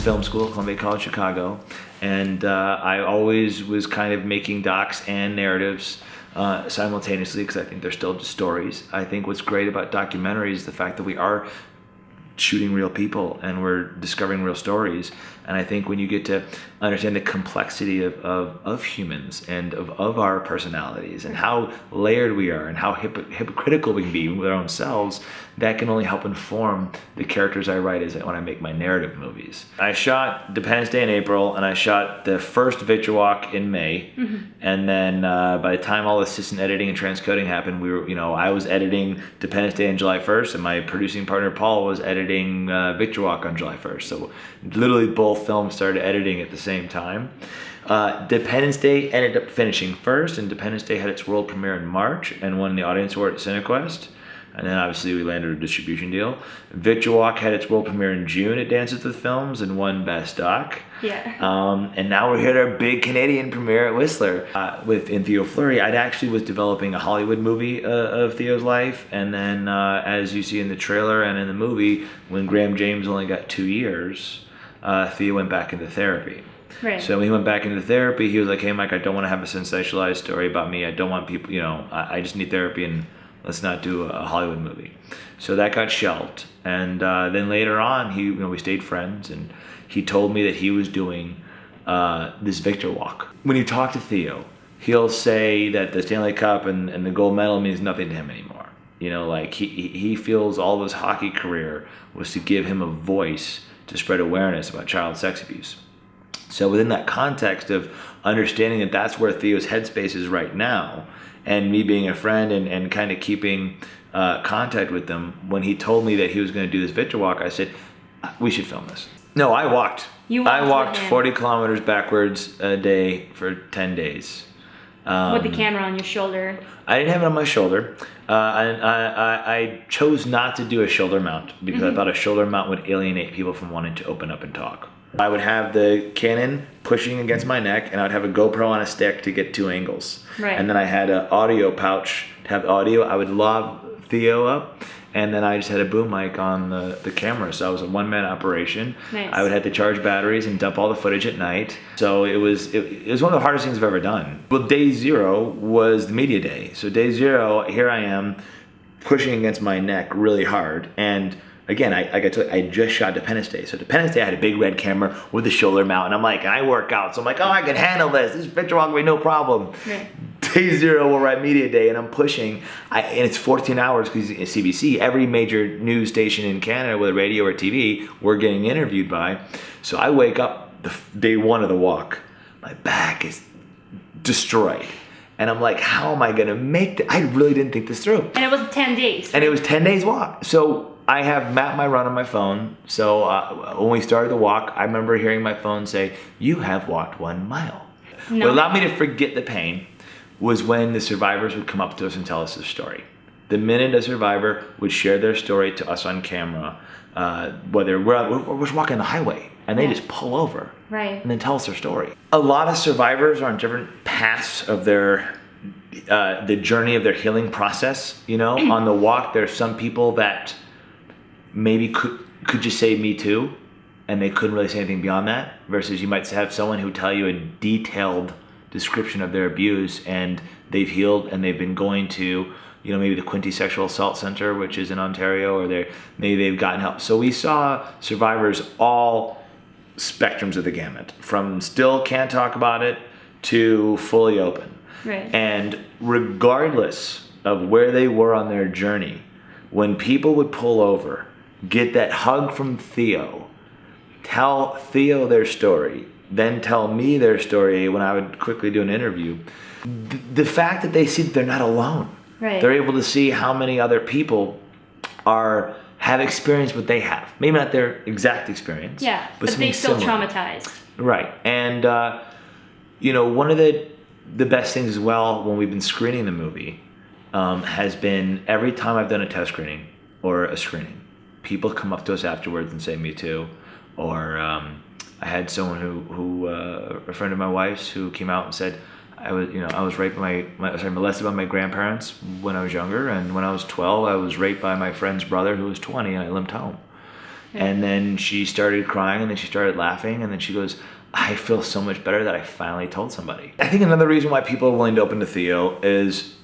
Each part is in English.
film school, Columbia College Chicago, and I always was kind of making docs and narratives simultaneously because I think they're still just stories. I think what's great about documentaries is the fact that we are shooting real people and we're discovering real stories. And I think when you get to understand the complexity of humans and of our personalities and how layered we are and how hypocritical we can be with our own selves, that can only help inform the characters I write as when I make my narrative movies. I shot Independence Day in April, and I shot the first Victualk in May. And then by the time all assistant editing and transcoding happened, I was editing Independence Day on July 1st, and my producing partner Paul was editing Victualk on July 1st. So literally both films started editing at the same time. Independence Day ended up finishing first, and Independence Day had its world premiere in March and won the audience award at CineQuest. And then obviously we landed a distribution deal. Victualk had its world premiere in June at Dances with Films and won Best Doc. Yeah. And now we're here at our big Canadian premiere at Whistler in Theo Fleury. I actually was developing a Hollywood movie of Theo's life, and then as you see in the trailer and in the movie, when Graham James only got 2 years, Theo went back into therapy. Right. So when he went back into therapy, he was like, "Hey, Mike, I don't want to have a sensationalized story about me. I don't want people, I just need therapy, and let's not do a Hollywood movie." So that got shelved. And then later on, we stayed friends, and he told me that he was doing this Victualk. When you talk to Theo, he'll say that the Stanley Cup and the gold medal means nothing to him anymore. He feels all of his hockey career was to give him a voice to spread awareness about child sex abuse. So within that context of understanding that that's where Theo's headspace is right now, and me being a friend and kind of keeping contact with them, when he told me that he was going to do this Victualk, I said, we should film this. No, I walked. I walked 40 kilometers backwards a day for 10 days. With the camera on your shoulder. I didn't have it on my shoulder. I chose not to do a shoulder mount because I thought a shoulder mount would alienate people from wanting to open up and talk. I would have the Canon pushing against my neck, and I would have a GoPro on a stick to get 2 angles. Right. And then I had an audio pouch to have audio. I would lob Theo up, and then I just had a boom mic on the camera. So it was a one-man operation. Nice. I would have to charge batteries and dump all the footage at night. So it was one of the hardest things I've ever done. Well, day 0 was the media day. So day 0, here I am pushing against my neck really hard, and again, I just shot Independence Day. So Independence Day, I had a big red camera with the shoulder mount, and I'm like, and I work out, so I'm like, oh, I can handle this. This Victualk will be no problem. Right. Day 0, we're at media day, and I'm pushing, and it's 14 hours because it's CBC. Every major news station in Canada, whether radio or TV, we're getting interviewed by. So I wake up day 1 of the walk. My back is destroyed. And I'm like, how am I going to make this? I really didn't think this through. And it was 10 days. And it was 10 days walk. So I have mapped my run on my phone. So when we started the walk, I remember hearing my phone say, "You have walked 1 mile." No. What allowed me to forget the pain was when the survivors would come up to us and tell us the story. The minute a survivor would share their story to us on camera, whether we're walking the highway, and they just pull over, right, and then tell us their story. A lot of survivors are on different paths of the journey of their healing process. On the walk, there's some people that maybe could just say "me too," and they couldn't really say anything beyond that, versus you might have someone who tell you a detailed description of their abuse, and they've healed, and they've been going to maybe the Quinte Sexual Assault Center, which is in Ontario, or maybe they've gotten help. So we saw survivors all spectrums of the gamut, from still can't talk about it to fully open. Right. And regardless of where they were on their journey, when people would pull over, get that hug from Theo, tell Theo their story, then tell me their story when I would quickly do an interview, the fact that they see that they're not alone. Right. They're able to see how many other people have experienced what they have. Maybe not their exact experience. Yeah, but something they still similar. traumatized. Right. And one of the best things as well when we've been screening the movie has been every time I've done a test screening or a screening, people come up to us afterwards and say "me too," or I had someone who a friend of my wife's who came out and said, I was raped by molested by my grandparents when I was younger, and when I was 12, I was raped by my friend's brother who was 20, and I limped home. And then she started crying, and then she started laughing, and then she goes, I feel so much better that I finally told somebody. I think another reason why people are willing to open to Theo is,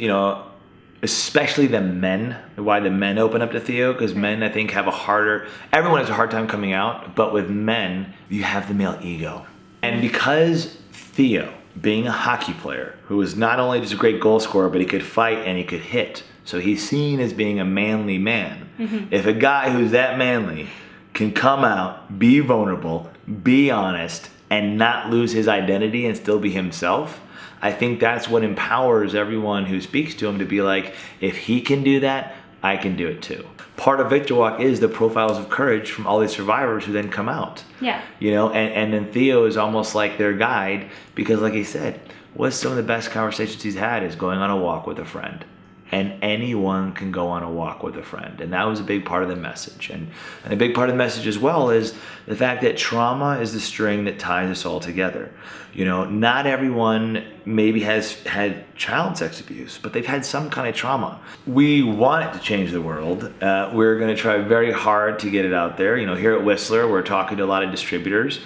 especially the men, why the men open up to Theo, because men, I think, everyone has a hard time coming out, but with men, you have the male ego. And because Theo, being a hockey player, who is not only just a great goal scorer, but he could fight and he could hit, so he's seen as being a manly man. If a guy who's that manly can come out, be vulnerable, be honest, and not lose his identity and still be himself, I think that's what empowers everyone who speaks to him to be like, if he can do that, I can do it too. Part of Victor Walk is the profiles of courage from all these survivors who then come out. Yeah. And then Theo is almost like their guide, because like he said, what's some of the best conversations he's had is going on a walk with a friend. And anyone can go on a walk with a friend. And that was a big part of the message. And a big part of the message as well is the fact that trauma is the string that ties us all together. Not everyone maybe has had child sex abuse, but they've had some kind of trauma. We want it to change the world. We're going to try very hard to get it out there. Here at Whistler, we're talking to a lot of distributors.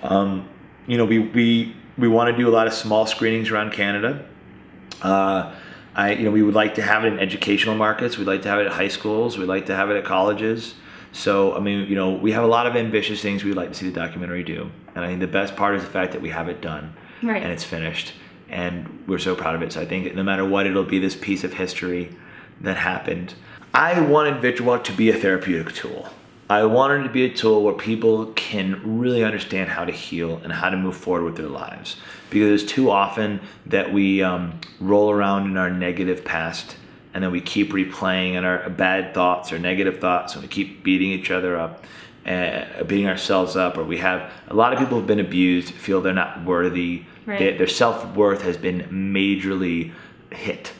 We want to do a lot of small screenings around Canada. We would like to have it in educational markets. We'd like to have it at high schools. We'd like to have it at colleges. So, we have a lot of ambitious things we'd like to see the documentary do. And I think the best part is the fact that we have it done. Right. And it's finished. And we're so proud of it. So I think no matter what, it'll be this piece of history that happened. I wanted Victor Walk to be a therapeutic tool. I wanted it to be a tool where people can really understand how to heal and how to move forward with their lives. Because it's too often that we roll around in our negative past, and then we keep replaying in our bad thoughts or negative thoughts, and we keep beating each other up, beating ourselves up. Or we have a lot of people who've been abused, feel they're not worthy. Right. Their self-worth has been majorly hit.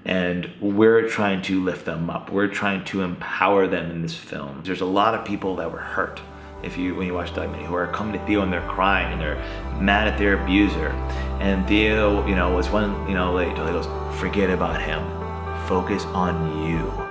And we're trying to lift them up. We're trying to empower them in this film. There's a lot of people that were hurt when you watch the documentary, who are coming to Theo and they're crying and they're mad at their abuser. And Theo, was one, lady, he goes, forget about him. Focus on you.